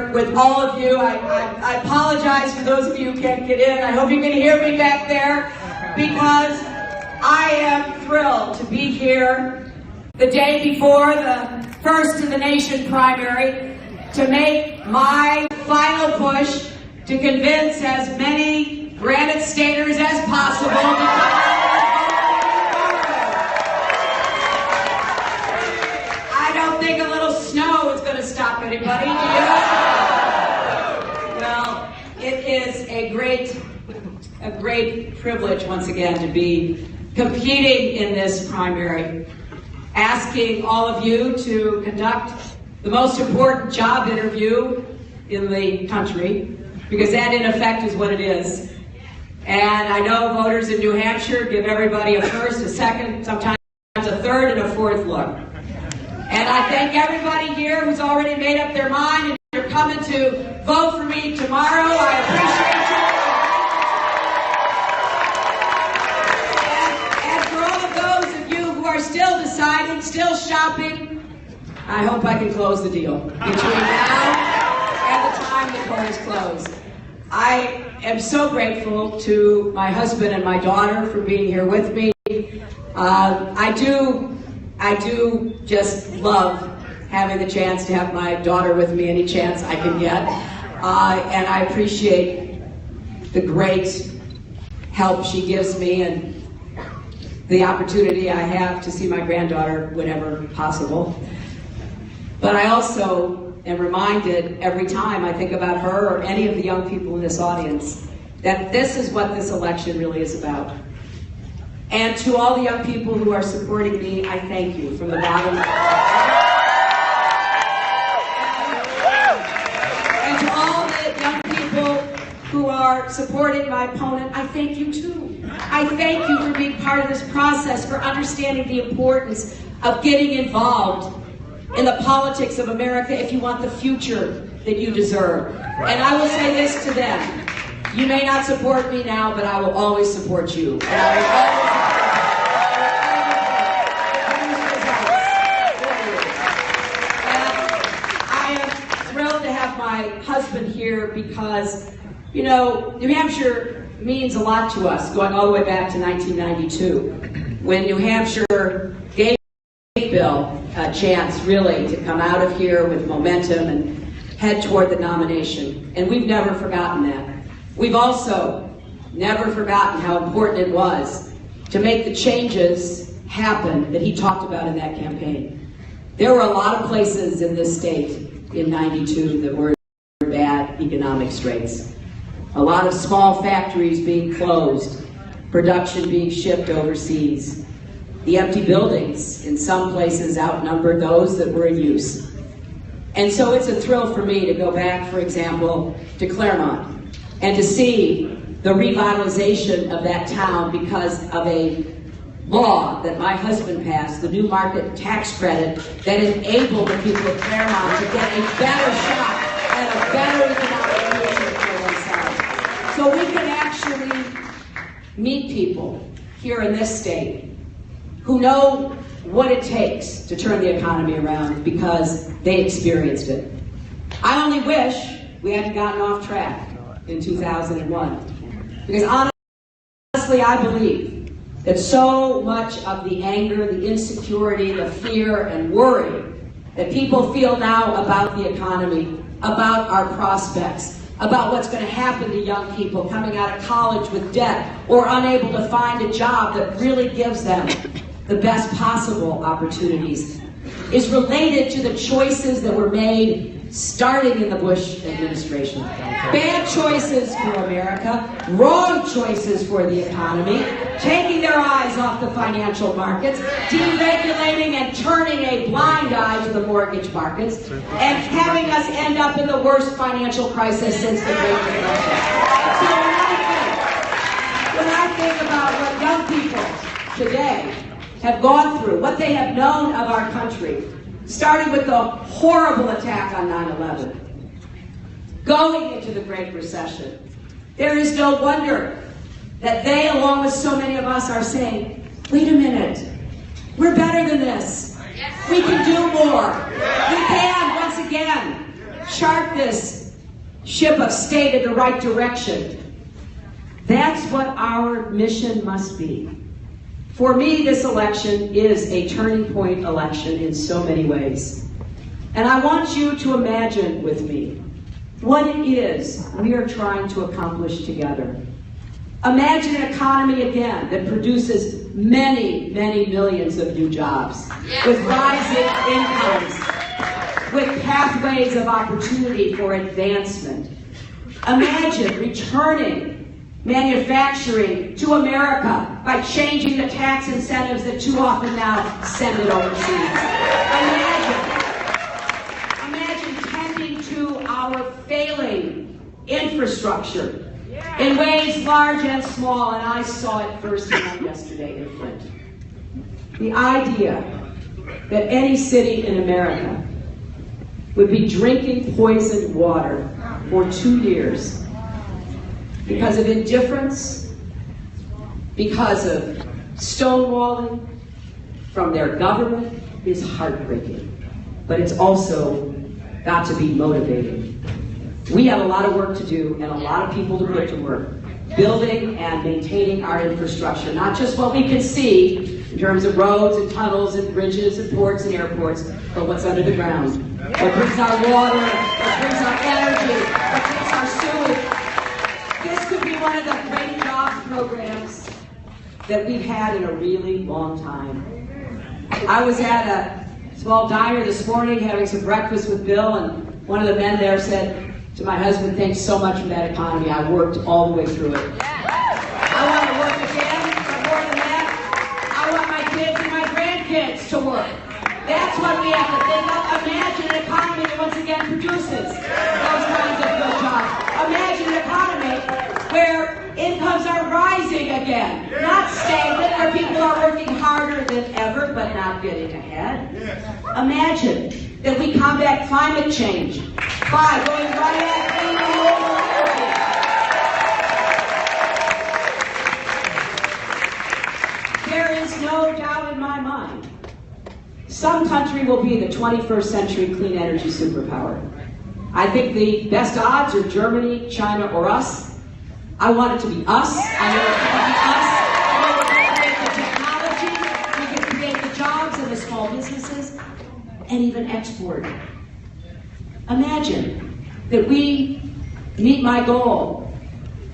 here with all of you. I apologize for those of you who can't get in. I hope you can hear me back there, because I am thrilled to be here the day before the First in the Nation primary to make my final push to convince as many Granite Staters as possible to come out. I don't think a little snow is going to stop anybody, do you? Well, it is a great privilege once again to be competing in this primary, asking all of you to conduct the most important job interview in the country, because that in effect is what it is. And I know voters in New Hampshire give everybody a first, a second, sometimes a third, and a fourth look. And I thank everybody here who's already made up their mind and you're coming to vote for me tomorrow. I appreciate you. And for all of those of you who are still deciding, still shopping, I hope I can close the deal between now and the time the polls close. I am so grateful to my husband and my daughter for being here with me. I do just love having the chance to have my daughter with me any chance I can get. And I appreciate the great help she gives me and the opportunity I have to see my granddaughter whenever possible. But I also am reminded every time I think about her or any of the young people in this audience that this is what this election really is about. And to all the young people who are supporting me, I thank you from the bottom. And to all the young people who are supporting my opponent, I thank you too. I thank you for being part of this process, for understanding the importance of getting involved in the politics of America if you want the future that you deserve. And I will say this to them: you may not support me now, but I will always support you. And I will always and I am thrilled to have my husband here because, you know, New Hampshire means a lot to us, going all the way back to 1992, when New Hampshire gave Bill a chance really to come out of here with momentum and head toward the nomination. And we've never forgotten that. We've also never forgotten how important it was to make the changes happen that he talked about in that campaign. There were a lot of places in this state in '92 that were in bad economic straits. A lot of small factories being closed, production being shipped overseas. The empty buildings in some places outnumbered those that were in use. And so it's a thrill for me to go back, for example, to Claremont and to see the revitalization of that town because of a law that my husband passed, the new market tax credit, that enabled the people of Claremont to get a better shot at a better economic future for themselves. So we can actually meet people here in this state who know what it takes to turn the economy around because they experienced it. I only wish we hadn't gotten off track in 2001. Because honestly, I believe that so much of the anger, the insecurity, the fear and worry that people feel now about the economy, about our prospects, about what's going to happen to young people coming out of college with debt or unable to find a job that really gives them the best possible opportunities, is related to the choices that were made starting in the Bush administration. Bad choices for America, wrong choices for the economy, taking their eyes off the financial markets, deregulating and turning a blind eye to the mortgage markets, and having us end up in the worst financial crisis since the Great Depression. So when I think about what young people today have gone through, what they have known of our country, starting with the horrible attack on 9/11, going into the Great Recession, there is no wonder that they, along with so many of us, are saying, wait a minute, we're better than this. We can do more. We can, once again, chart this ship of state in the right direction. That's what our mission must be. For me, this election is a turning point election in so many ways. And I want you to imagine with me what it is we are trying to accomplish together. Imagine an economy again that produces many, many millions of new jobs, with rising incomes, with pathways of opportunity for advancement. Imagine returning manufacturing to America by changing the tax incentives that too often now send it overseas. Imagine tending to our failing infrastructure in ways large and small, and I saw it firsthand yesterday in Flint. The idea that any city in America would be drinking poisoned water for 2 years because of indifference, because of stonewalling from their government is heartbreaking. But it's also got to be motivating. We have a lot of work to do and a lot of people to put to work, building and maintaining our infrastructure, not just what we can see in terms of roads and tunnels and bridges and ports and airports, but what's under the ground. What brings our water, what brings our energy, what brings our sewage. This could be one of the great jobs programs that we've had in a really long time. I was at a small diner this morning having some breakfast with Bill, and one of the men there said to my husband, "Thanks so much for that economy. I worked all the way through it." I want to work again, but more than that, I want my kids and my grandkids to work. That's what we have to think of. Imagine an economy that once again produces those kinds of good jobs. Imagine an economy where incomes are rising again, not stagnant, where people are working harder than ever but not getting ahead. Imagine that we combat climate change by going right at clean renewable energy. There is no doubt in my mind, some country will be the 21st century clean energy superpower. I think the best odds are Germany, China, or us. I want it to be us. I know it can be us. I know we can create the technology, we can create the jobs and the small businesses, and even export. Imagine that we meet my goal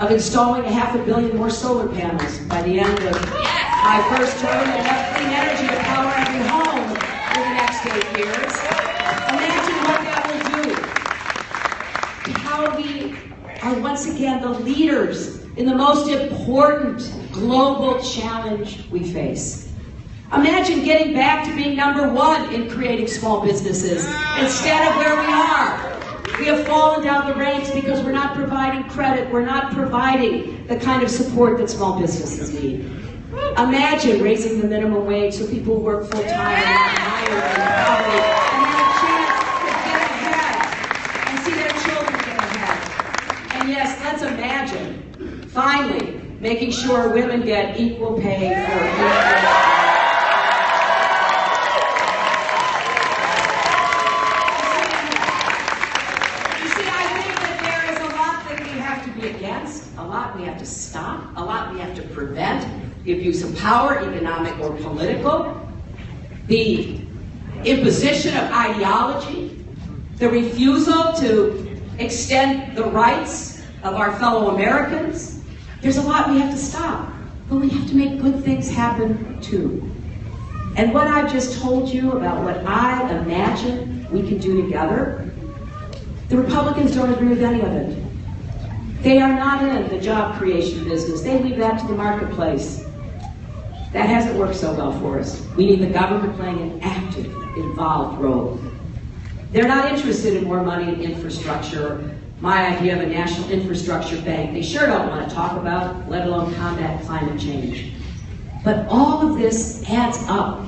of installing 500 million more solar panels by the end of my first term and have clean energy to power every home for the next 8 years. Imagine what that will do. How we are once again the leaders in the most important global challenge we face. Imagine getting back to being #1 in creating small businesses instead of where we are. We have fallen down the ranks because we're not providing credit, we're not providing the kind of support that small businesses need. Imagine raising the minimum wage so people work full-time and not hired in poverty and have a chance to get ahead and see their children get ahead. And yes, let's imagine, finally, making sure women get equal pay for equal work. A lot we have to stop, a lot we have to prevent, the abuse of power, economic or political, the imposition of ideology, the refusal to extend the rights of our fellow Americans. There's a lot we have to stop, but we have to make good things happen too. And what I've just told you about what I imagine we can do together, the Republicans don't agree with any of it. They are not in the job creation business. They leave that to the marketplace. That hasn't worked so well for us. We need the government playing an active, involved role. They're not interested in more money in infrastructure, my idea of a national infrastructure bank. They sure don't want to talk about, let alone combat climate change. But all of this adds up